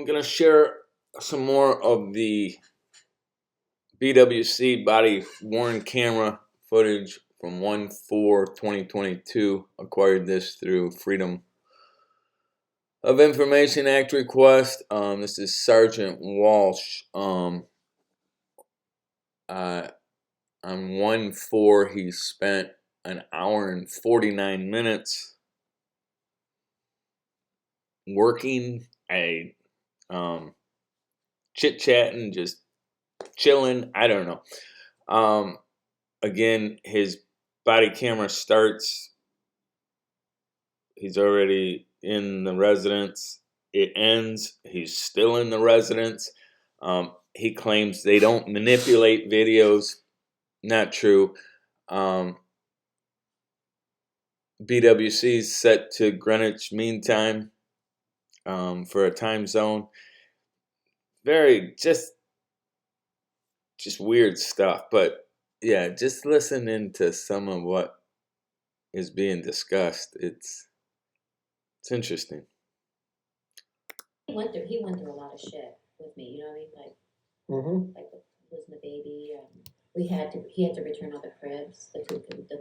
going to share some more of the BWC body-worn camera footage from 1/4/2022. Acquired this through Freedom of Information Act request. This is Sergeant Walsh. On 1/4, he spent an hour and 49 minutes working, chit-chatting, just chilling. I don't know. Again, his body camera starts. He's already in the residence. It ends. He's still in the residence. He claims they don't manipulate videos. Not true. BWC is set to Greenwich Mean Time for a time zone. Very just weird stuff. But yeah, just listening to some of what is being discussed, it's interesting. He went through a lot of shit with me, you know what I mean? Like, like losing the baby. He had to return all the cribs, the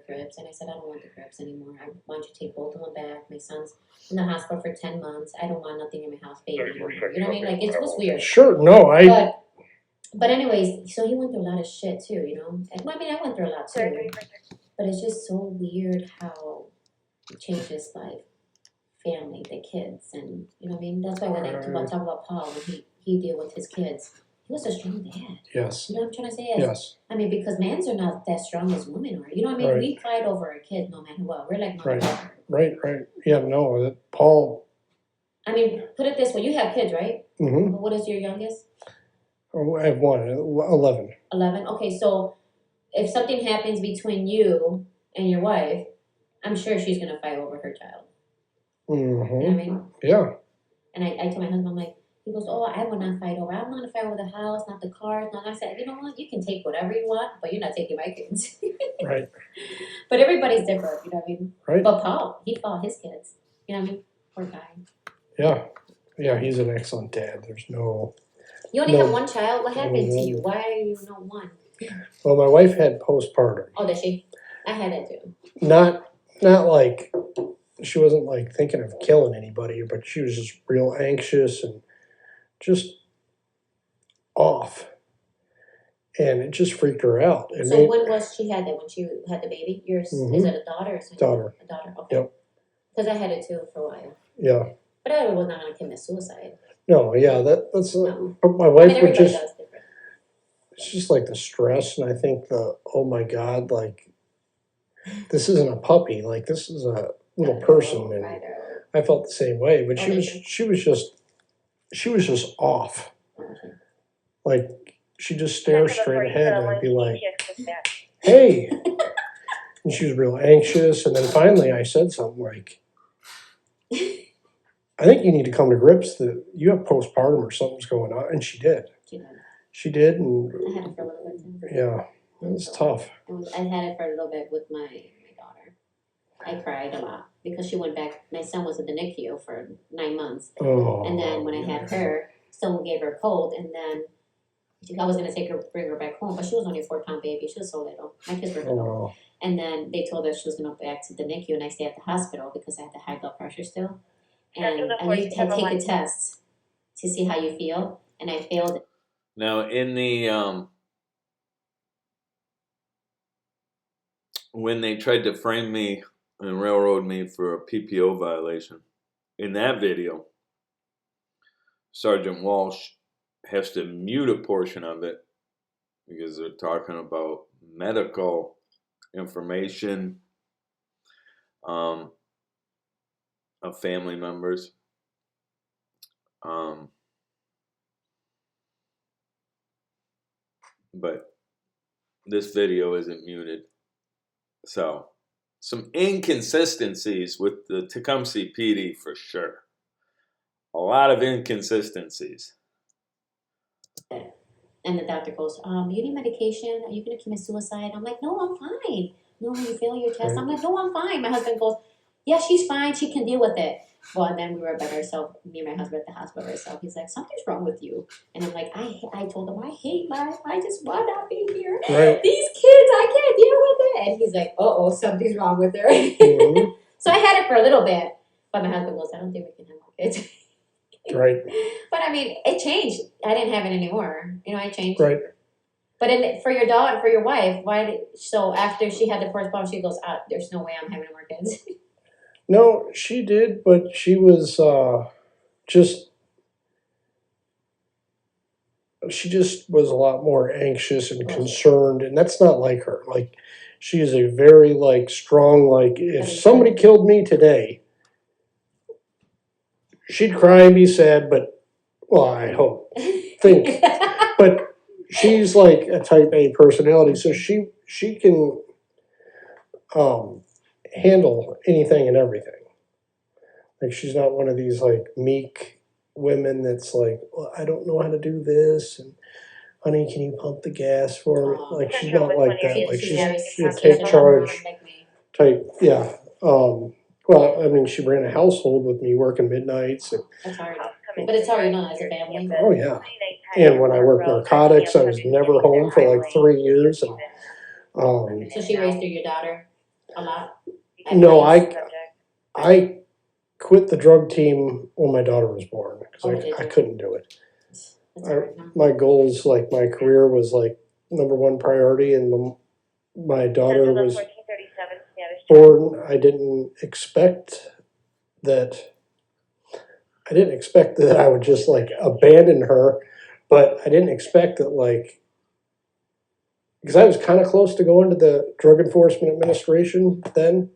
cribs, and I said, I don't want the cribs anymore. I want you to take both of them back. My son's in the hospital for 10 months. I don't want nothing in my house, baby anymore. You know what I mean? Like, it was weird. Sure, no, But anyways, so he went through a lot of shit too, you know? And, I mean, I went through a lot too. But it's just so weird how it changed his life, family, the kids, and, you know what I mean? That's why when I talk about Paul, when he deal with his kids, he was a strong dad. Yes. You know what I'm trying to say? Yes. I mean, because mans are not that strong as women are. You know what I mean? Right. We fight over a kid no matter what. We're like mother. Right. Yeah, no, Paul. I mean, put it this way. You have kids, right? Mm-hmm. What is your youngest? Oh, I have one, 11. 11? Okay, so if something happens between you and your wife, I'm sure she's going to fight over her child. Mm-hmm. You know what I mean? Yeah. And I told my husband, I'm like, he goes, oh, I will not fight over. I'm not going to fight over the house, not the cars. And I said, you know what? You can take whatever you want, but you're not taking my kids. Right. But everybody's different, you know what I mean? Right. But Paul, he fought his kids. You know what I mean? Poor guy. Yeah. Yeah, he's an excellent dad. There's no... You only have one child? What happened to you? Why are you not one? Well, my wife had postpartum. Oh, did she? I had it too. Not like... She wasn't like thinking of killing anybody, but she was just real anxious and just off. And it just freaked her out. So when was she had that? When she had the baby? Yours, is it a daughter or something? Daughter. A daughter, okay. Yep. Because I had it too for a while. Yeah. But I was not going to commit suicide. No, yeah, that's... No. But my wife would just... Does different. It's just like the stress, and I think oh my God, like, this isn't a puppy. Like, this is a little person. And I felt the same way, but she was just off. Like, she'd just stare straight ahead, and I'd be like, hey. And she was real anxious, and then finally I said something like, I think you need to come to grips that you have postpartum or something's going on. And she did. She did, and I had it for a little bit too. Yeah, it was tough. I had it for a little bit with my daughter. I cried a lot because she went back. My son was at the NICU for 9 months. Oh. And then when I had her, someone gave her a cold, and then I was going to bring her back home, but she was only a 4-pound baby. She was so little. My kids were little. And then they told her she was going to go back to the NICU, and I stayed at the hospital because I had the high blood pressure still. And you had to take a test to see how you feel, and I failed it. Now, in the when they tried to frame me and railroad me for a PPO violation, in that video, Sergeant Walsh has to mute a portion of it because they're talking about medical information of family members. But this video isn't muted. So, some inconsistencies with the Tecumseh PD for sure. A lot of inconsistencies. And the doctor goes, you need medication? Are you going to commit suicide? I'm like, no, I'm fine. No, you fail your test. I'm like, no, I'm fine. My husband goes, yeah, she's fine. She can deal with it. Well, and then we were by ourselves, me and my husband at the house by ourselves. He's like, something's wrong with you. And I'm like, I told him, I hate life. I just want to be here. Right. These kids, I can't deal with it. And he's like, uh-oh, something's wrong with her. Mm-hmm. So I had it for a little bit. But my husband goes, I don't think we can have more kids. Right. But I mean, it changed. I didn't have it anymore. You know, I changed. Right. But for your daughter, for your wife, so after she had the first bomb, she goes, there's no way I'm having more kids. No, she did, but she was she just was a lot more anxious and concerned, and that's not like her. Like, she is a very like strong, like if somebody killed me today, she'd cry and be sad, but well, I think, but she's like a type A personality, so she can handle anything and everything. Like, she's not one of these like meek women that's like, well, I don't know how to do this, and honey, can you pump the gas for me? Like, she's not like that. Like, she'll take charge type. Yeah. Well, I mean, she ran a household with me working midnights. And, that's hard. But it's hard, you know, as a family. oh yeah. And when I worked narcotics, I was never home for like 3 years. And so she raised your daughter a lot? No, I quit the drug team when my daughter was born because I couldn't do it. My goals, like my career, was like #1 priority, and my daughter was born. I didn't expect that. I didn't expect that I would just like abandon her, but I didn't expect that, like, because I was kind of close to going to the Drug Enforcement Administration then.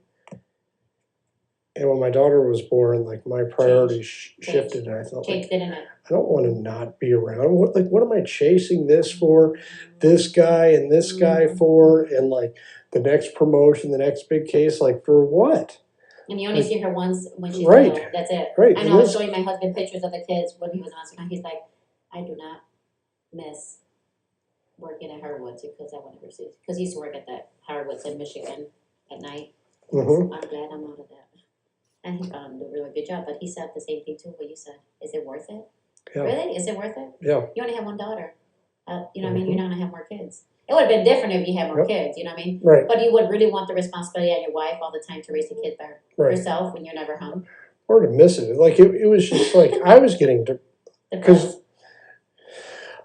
And when my daughter was born, like, my priorities shifted, and I thought, like, I don't want to not be around. What am I chasing this for? This guy and this guy for, and like the next promotion, the next big case, like, for what? And you only see her once when she's right. little. That's it. Right. I know. I was showing my husband pictures of the kids when he was on. He's like, I do not miss working at Harwoods because I want to see. Because he used to work at the Harwoods in Michigan at night. Mm-hmm. I'm glad I'm out of that. And he found a really good job. But he said the same thing too. What you said. Is it worth it? Yeah. Really? Is it worth it? Yeah. You only have one daughter. You know what I mean? You're not gonna have more kids. It would have been different if you had more kids, you know what I mean? Right. But you would really want the responsibility on your wife all the time to raise the kid by herself when you're never home. Or to miss it. Like, it was just like, I was getting, because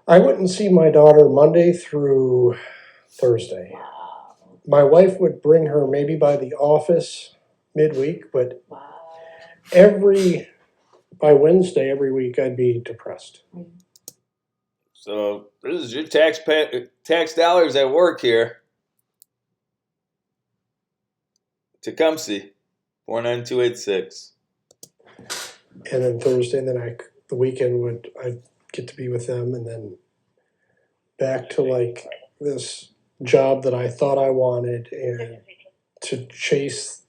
I wouldn't see my daughter Monday through Thursday. Wow. My wife would bring her maybe by the office midweek, but wow. by Wednesday every week I'd be depressed. So this is your tax dollars at work here. Tecumseh, 49286. And then Thursday, and then the weekend I'd get to be with them, and then back to like this job that I thought I wanted, and to chase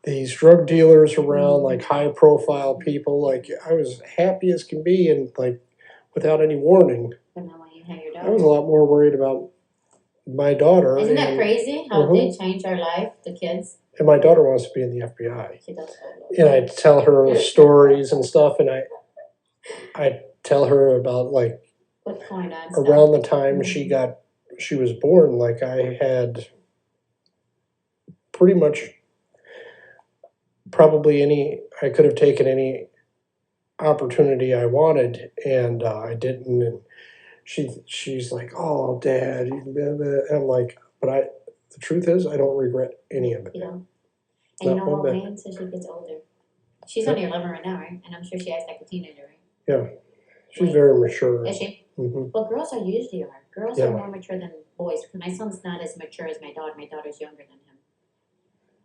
these drug dealers around, like high profile people. Like, I was happy as can be, and like without any warning. But now when you have your daughter. I was a lot more worried about my daughter. Isn't that crazy how they change our life, the kids? And my daughter wants to be in the FBI. She does. And I'd tell her stories and stuff, and I'd tell her about, like, what's going on around the time she was born, like, I had pretty much I could have taken any opportunity I wanted, and I didn't. And she's like, oh, Dad, and I'm like, but the truth is, I don't regret any of it. You know? And you know what, Wayne, so she gets older. She's only 11 right now, right? And I'm sure she acts like a teenager, right? Yeah. She's very mature. Is she? Mm-hmm. Well, girls are usually are. Girls are more mature than boys. My son's not as mature as my daughter. My daughter's younger than him.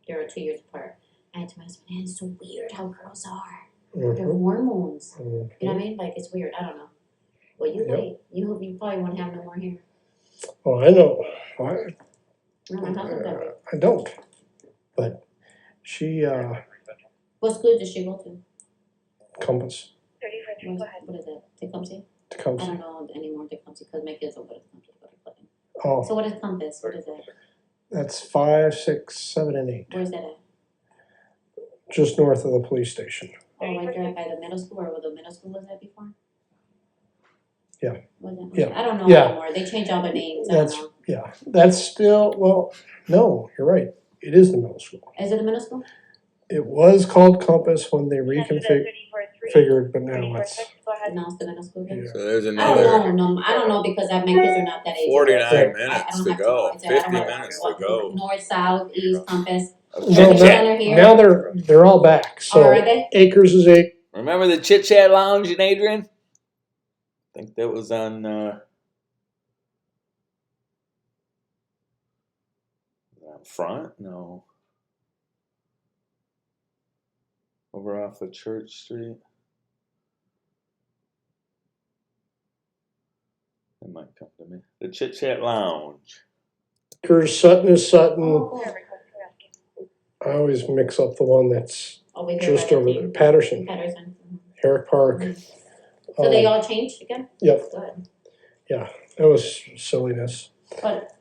They're 2 years apart. And to my husband, man, it's so weird how girls are. Mm-hmm. They're hormones. Mm-hmm. You know what I mean? Like, it's weird. I don't know. Well, you wait. You probably won't have no more hair. Oh, I know. I don't. But she, what school does she go to? Compass. What is it? Tecumseh? Tecumseh. I don't know anymore Tecumseh because my kids don't go to Tecumseh. Oh. So what is Compass? What is that? That's 5, 6, 7, and 8. Where's that at? just north of the police station. Oh, right there by the middle school, or where the middle school was at before? Yeah. Was it? Yeah. I don't know Yeah. anymore. They change all the names. I don't That's, know. yeah, that's still, well, no, you're right. It is the middle school. Is it the middle school? It was called Compass when they reconfigured, but now it's, No, it's the middle school again. yeah. So there's I another don't know. No, I don't know because my kids are not that age. 49 Right. minutes I don't to have go. I don't 50 have minutes to what, go. North, south, east, compass. No, Chit Chat. Center here. now they're all back. So are they? Acres is Remember the Chit Chat Lounge in Adrian? I think that was on front? No. Over off of Church Street. It might come to me. The Chit Chat Lounge. Acres, Sutton is Sutton. Oh, cool. I always mix up the one that's Over here just by the over thing. there. Patterson, Patterson. Herrick Park. So they all changed again? Yep, Good. that was silliness. But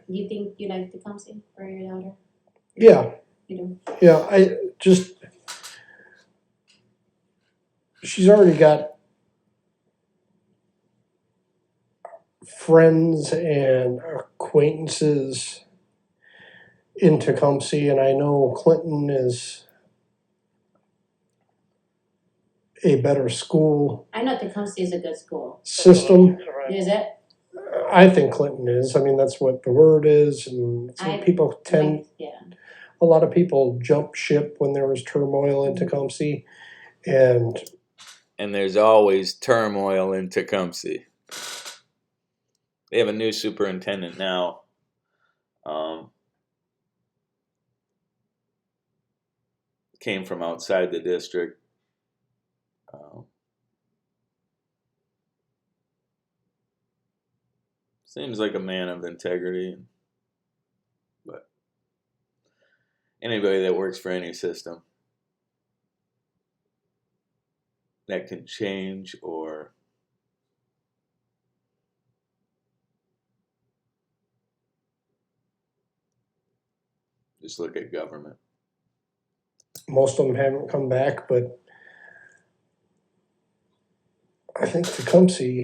you think you like Tecumseh for your daughter? Yeah, You do? yeah, she's already got friends and acquaintances in Tecumseh, and I know Clinton is a better school I know Tecumseh is a good school. system. Is it? I think Clinton is. I mean, that's what the word is, and so people tend. Yeah. A lot of people jumped ship when there was turmoil in Tecumseh, and there's always turmoil in Tecumseh. They have a new superintendent now. Came from outside the district. Seems like a man of integrity. But anybody that works for any system that can change or just look at government. most of them haven't come back, but I think Tecumseh.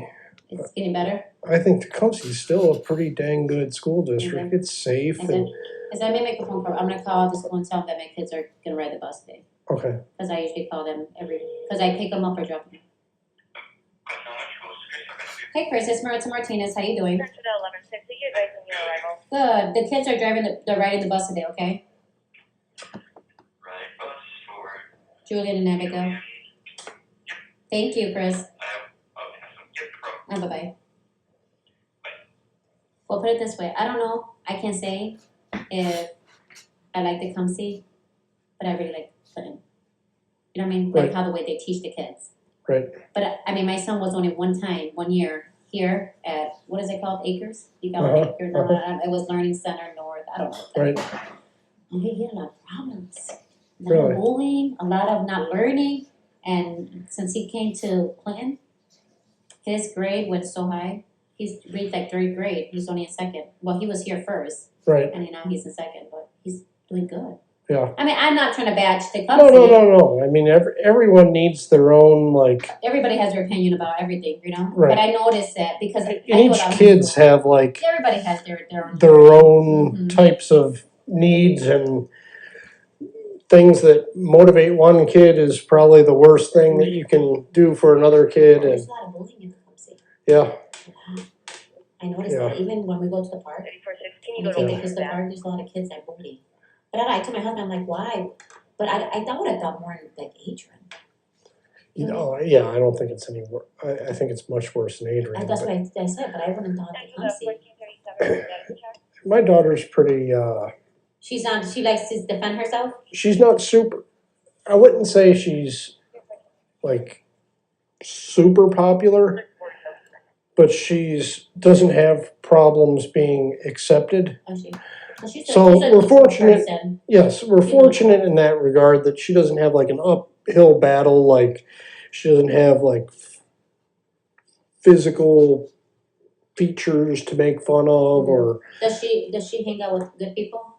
It's getting better. I think Tecumseh is still a pretty dang good school district. It's safe. And Because I may make a phone call. I'm gonna call the school and tell them that my kids are gonna ride the bus today. okay. Because I usually call them because I pick them up or drop them. Hey Chris, it's Maritza Martinez. How you doing? Good. The kids are they're riding the bus today, okay? Julian and Abigail. Thank you, Chris. Bye-bye. Well, put it this way. I don't know. I can't say if I like Tecumseh, but I really like Clinton. You know what I mean? Like how the way they teach the kids. Right. But I mean, my son was only one year here at, what is it called? Acres? You got Acres. It was Learning Center North. I don't know. Right. And he had a lot of problems. A lot of bullying, a lot of not learning. And since he came to Clinton, his grade went so high. He's reached like third grade. He's only in second. Well, he was here first. Right. And now he's in second, but he's doing good. Yeah. I mean, I'm not trying to badge Tecumseh. No. I mean, everyone needs their own, like. Everybody has their opinion about everything, you know? Right. But I noticed that because each kids have, like. Everybody has their own types of needs, and things that motivate one kid is probably the worst thing that you can do for another kid. There's a lot of bullying in Tecumseh. Yeah. I noticed that even when we go to the park, when we take the kids to the park, there's a lot of kids that bully. But I told my husband, I'm like, why? But I thought would have thought more in like Adrian. You know, yeah, I don't think it's any worse. I think it's much worse than Adrian. That's what I said, but I wouldn't have thought Tecumseh. My daughter's pretty. She likes to defend herself? She's not super. I wouldn't say she's like super popular, but doesn't have problems being accepted. Oh, she's we're fortunate. Person. Yes, we're fortunate in that regard that she doesn't have like an uphill battle. Like she doesn't have like physical features to make fun of, or does she hang out with good people?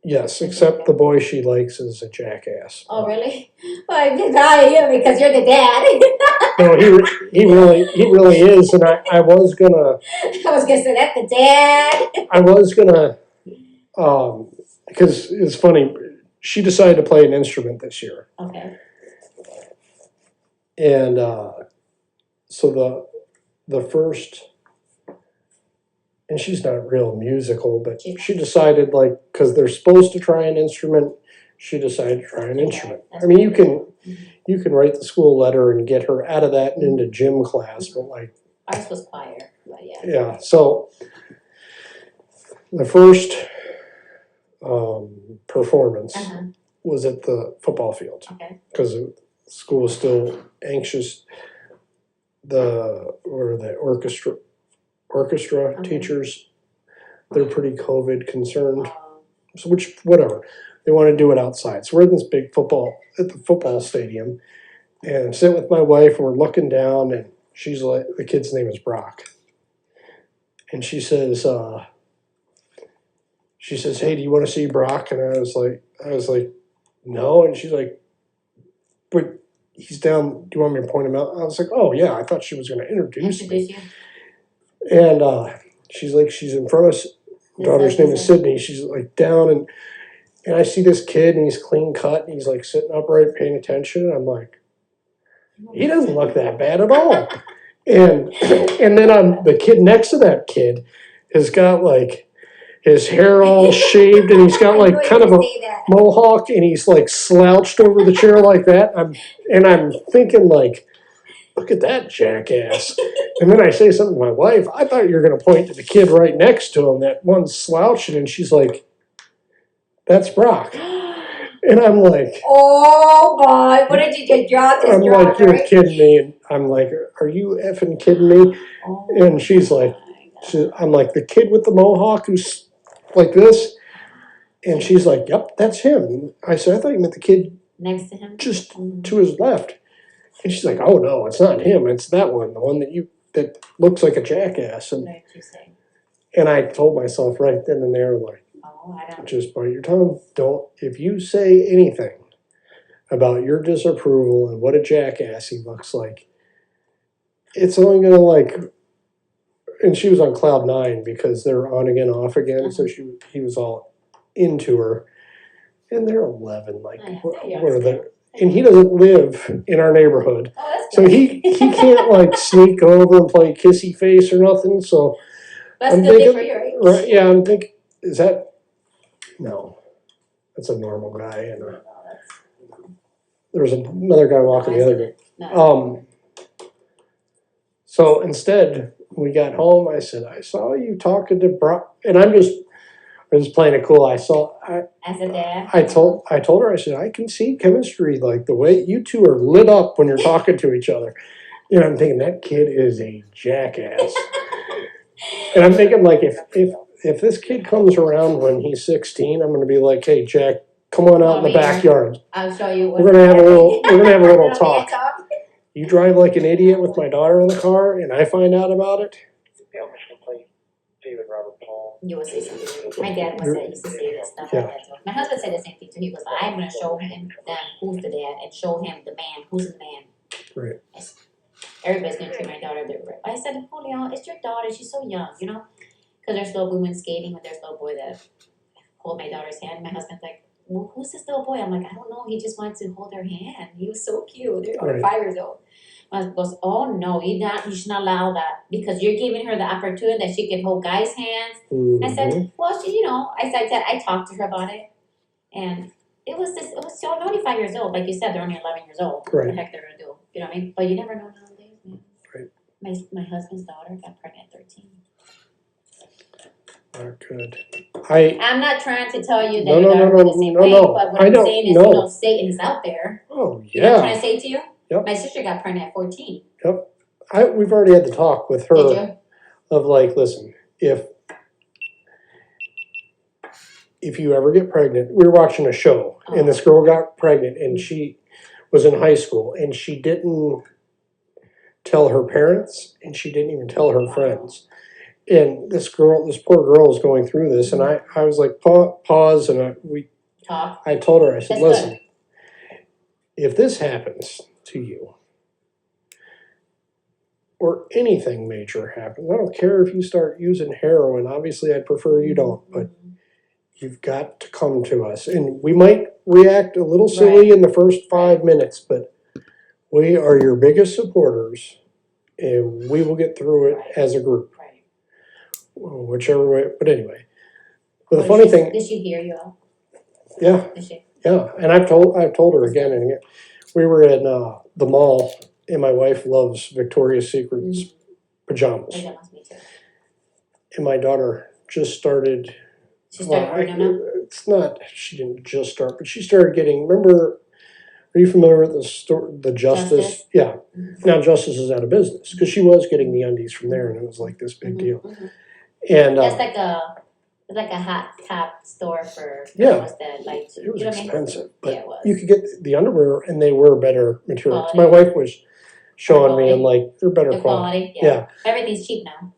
Yes, except the boy she likes is a jackass. Oh, really? Well, I did you because you're the dad. No, he really is, and I was gonna. I was gonna say that's the dad. I was gonna, because it's funny. She decided to play an instrument this year, Okay. and so the first, and she's not real musical, but she decided like because they're supposed to try an instrument, she decided to try an instrument. I mean, you can write the school letter and get her out of that and into gym class, but like Ours was choir, but yeah. yeah. So the first performance was at the football field because the school was still anxious. The orchestra teachers, they're pretty COVID concerned. So which whatever, they want to do it outside. So we're in this big at the football stadium, and I'm sitting with my wife, and we're looking down, and she's like, the kid's name is Brock, and she says, "Hey, do you want to see Brock?" And I was like, "No," and she's like, "But he's down. Do you want me to point him out?" I was like, "Oh yeah, I thought she was going to introduce me." You? And she's like, she's in front of daughter's name is Sydney. She's like down, and I see this kid, and he's clean cut, and he's like sitting upright, paying attention. I'm like, he doesn't look that bad at all. And then the kid next to that kid has got like his hair all shaved, and he's got like kind of a mohawk, and he's like slouched over the chair like that. I'm thinking like, look at that jackass. And then I say something to my wife, I thought you were going to point to the kid right next to him, that one's slouching, and she's like, that's Brock. And I'm like, oh God, what did you just draw? I'm like, you're kidding me. And I'm like, are you effing kidding me? Oh, and she's like, I'm like, the kid with the mohawk who's like this? And she's like, yep, that's him. And I said, I thought you meant the kid next to him, just to his left. And she's like, oh no, it's not him, it's that one, the one that looks like a jackass. And what did you say? And I told myself right then and there, like, oh, I don't. Just bite your tongue. Don't, if you say anything about your disapproval and what a jackass he looks like, it's only gonna like. And she was on cloud 9 because they're on again, off again. So he was all into her, and they're 11. Like, what are they? And he doesn't live in our neighborhood, so he can't like sneak over and play kissy face or nothing. So that's good for your age. Right? Yeah, I'm thinking, is that? No, that's a normal guy. And there was another guy walking the other way. No. So instead, we got home. I said, I saw you talking to Brock, and I'm just playing it cool. As a dad, I told her, I said, I can see chemistry, like the way you two are lit up when you're talking to each other. And I'm thinking that kid is a jackass. And I'm thinking like if this kid comes around when he's 16, I'm going to be like, hey Jack, come on out in the backyard. I'll show you. We're gonna have a little talk. You drive like an idiot with my daughter in the car, and I find out about it. David Robert Paul. You will say something. My dad used to say this stuff. Yeah. My husband said the same thing too. He was like, I'm going to show him who's the dad and show him the man who's the man. Right. Everybody's going to treat my daughter different. I said, Julio, it's your daughter. She's so young, you know? Because there's little boy went skating with there's little boy that hold my daughter's hand. My husband's like, well, who's this little boy? I'm like, I don't know. He just wants to hold her hand. He was so cute. They're only 5 years old. My husband goes, oh no, you should not allow that because you're giving her the opportunity that she can hold guys' hands. Mm-hmm. I said, well, I talked to her about it, and it was so only 5 years old. Like you said, they're only 11 years old. Right. What the heck they're gonna do? You know what I mean? But you never know nowadays, man. Right. My husband's daughter got pregnant at 13. Good. I'm not trying to tell you that No, your no, daughter no, went the same no, way, no. but what I I'm don't- saying is, no. Satan is out there. Oh You know what I'm yeah. trying to say to you? Yep. My sister got pregnant at 14. We've already had the talk with her. Did you? Of like, listen, if you ever get pregnant, we were watching a show, and this girl got pregnant, and she was in high school, and she didn't tell her parents, and she didn't even tell her friends. And this poor girl is going through this, and I was like, pause, and I told her, I said, listen, if this happens to you, or anything major happens, I don't care if you start using heroin, obviously I'd prefer you don't, but you've got to come to us. And we might react a little silly in the first 5 minutes, but we are your biggest supporters, and we will get through it as a group. Whichever way, but anyway. But the funny thing, did she hear you out? Yeah, Did she? yeah, and I've told her again and again. We were in the mall, and my wife loves Victoria's Secret's pajamas. Pajamas, me too. And my daughter just started. She started wearing them now? It's not. She didn't just start, but she started getting. Remember? Are you familiar with the store, the Justice? Yeah. Now Justice is out of business because she was getting the undies from there, and it was like this big deal. And that's like a hot top store for girls that like. It was expensive, but it was. you could get the underwear, and they were better material. My wife was showing me, and like they're better quality. Yeah, everything's cheap now.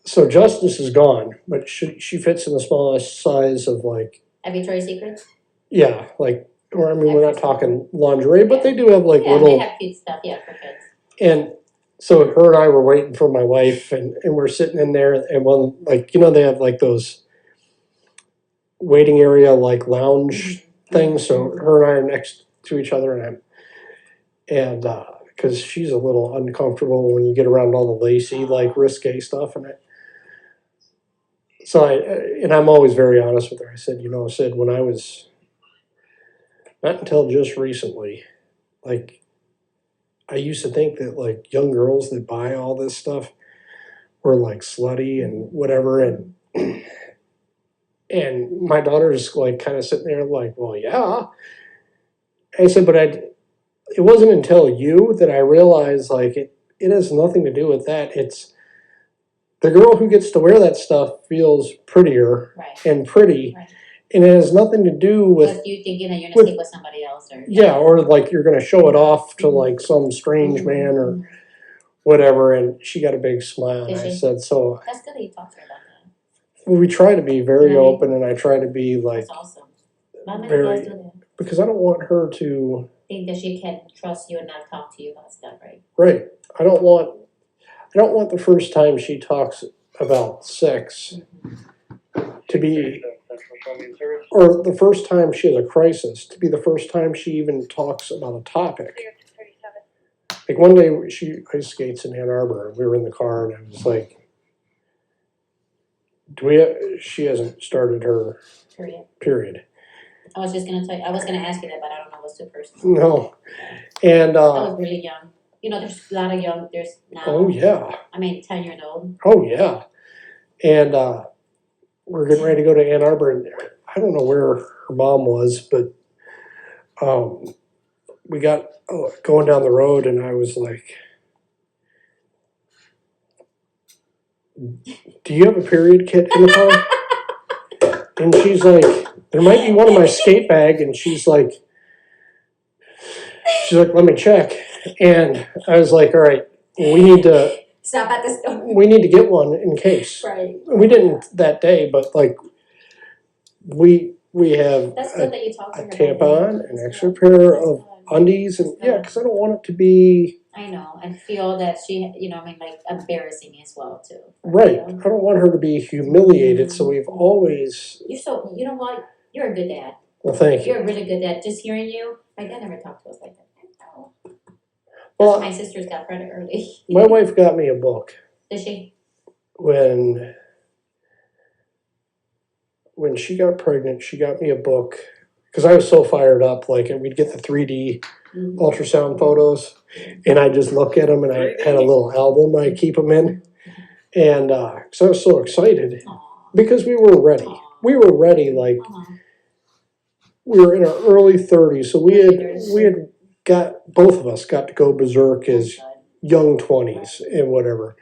So Justice is gone, but she fits in the smallest size of like. Victoria's Secret. Yeah, like. Or I mean, we're not talking lingerie, but they do have like little. They have cute stuff, for kids. And so her and I were waiting for my wife, and we're sitting in there, and one like they have like those waiting area like lounge things. So her and I are next to each other, and because she's a little uncomfortable when you get around all the lacy like risque stuff, and so I'm always very honest with her. I said, when I was. Not until just recently, like, I used to think that, like, young girls that buy all this stuff were, like, slutty and whatever, and my daughter's, like, kind of sitting there like, well, yeah. I said, but it wasn't until you that I realized, like, it has nothing to do with that. It's the girl who gets to wear that stuff feels prettier and pretty. Right. And it has nothing to do with. Because you thinking that you're gonna sleep with somebody else, or or like you're gonna show it off to like some strange man or whatever. And she got a big smile, and I said, "So." That's good that you talked to her about that. Well, we try to be very open, and I try to be like. That's awesome. How many guys do that? Because I don't want her to think that she can trust you and not talk to you about stuff, right? Right. I don't want the first time she talks about sex to be. Or the first time she has a crisis, to be the first time she even talks about a topic. Like one day she ice skates in Ann Arbor, and we were in the car, and I was like, she hasn't started her period. I was just gonna tell you, I was gonna ask you that, but I don't know what's too personal. No. And I was really young. There's a lot of young, there's now. Oh yeah. 10 years old. Oh yeah. And we're getting ready to go to Ann Arbor, and I don't know where her mom was, but we got going down the road, and I was like, do you have a period kit in the car? And she's like, there might be one in my skate bag, and she's like, let me check. And I was like, all right, we need to stop at the store. We need to get one in case. Right. We didn't that day, but like we have That's good that you talked to her tampon, an extra pair of undies, and because I don't want it to be. I know, and feel that she, like embarrassing as well too. Right. I don't want her to be humiliated. So we've always. You know what? You're a good dad. Well, thank you. You're a really good dad. Just hearing you, my dad never talked to us like that. Well, my sisters got pregnant early. My wife got me a book. Did she? When she got pregnant, she got me a book because I was so fired up. Like, we'd get the 3D ultrasound photos, and I just look at them, and I had a little album I keep them in, and because I was so excited because we were ready. We were ready, like we were in our early 30s, so we had both of us got to go berserk as young 20s and whatever.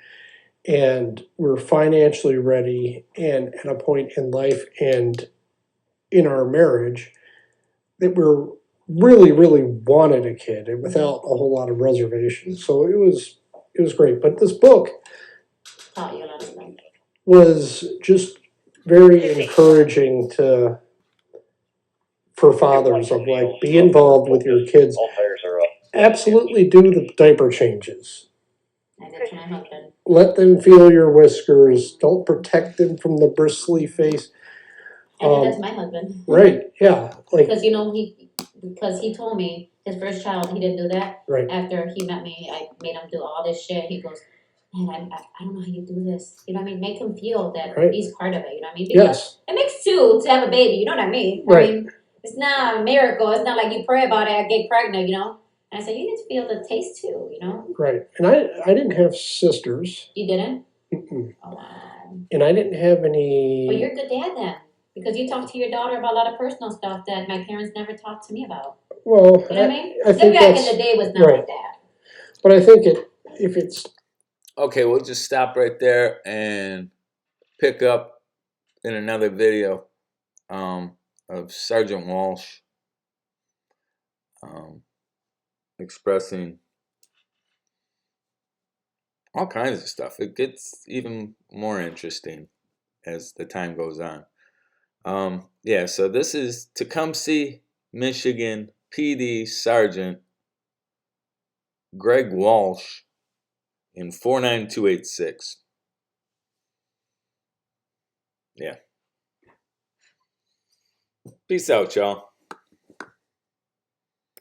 And we're financially ready and at a point in life and in our marriage that we're really, really wanted a kid and without a whole lot of reservations. So it was great. But this book taught you a lot of stuff. Was just very encouraging for fathers of like, be involved with your kids. Absolutely do the diaper changes. I did to my husband. Let them feel your whiskers. Don't protect them from the bristly face. I did that to my husband. Right, yeah. Like, because you know because he told me his first child he didn't do that. Right. After he met me, I made him do all this shit. He goes, man, I don't know how you do this. You know what I mean? Make him feel that he's part of it. You know what I mean? Because yes. it makes two to have a baby. You know what I mean? Right. I mean, it's not a miracle. It's not like you pray about it, I get pregnant. You know? And I said, you need to feel the taste too. You know? Right. And I didn't have sisters. You didn't? Mm-mm. Oh wow. And I didn't have any. Well, you're a good dad then. Because you talk to your daughter about a lot of personal stuff that my parents never talked to me about. Well, you know what I mean? I think back in the day was not like that. But I think if it's okay, we'll just stop right there and pick up in another video of Sergeant Walsh expressing all kinds of stuff. It gets even more interesting as the time goes on. Yeah, so this is Tecumseh, Michigan PD Sergeant Greg Walsh in 49286. Yeah. Peace out, y'all.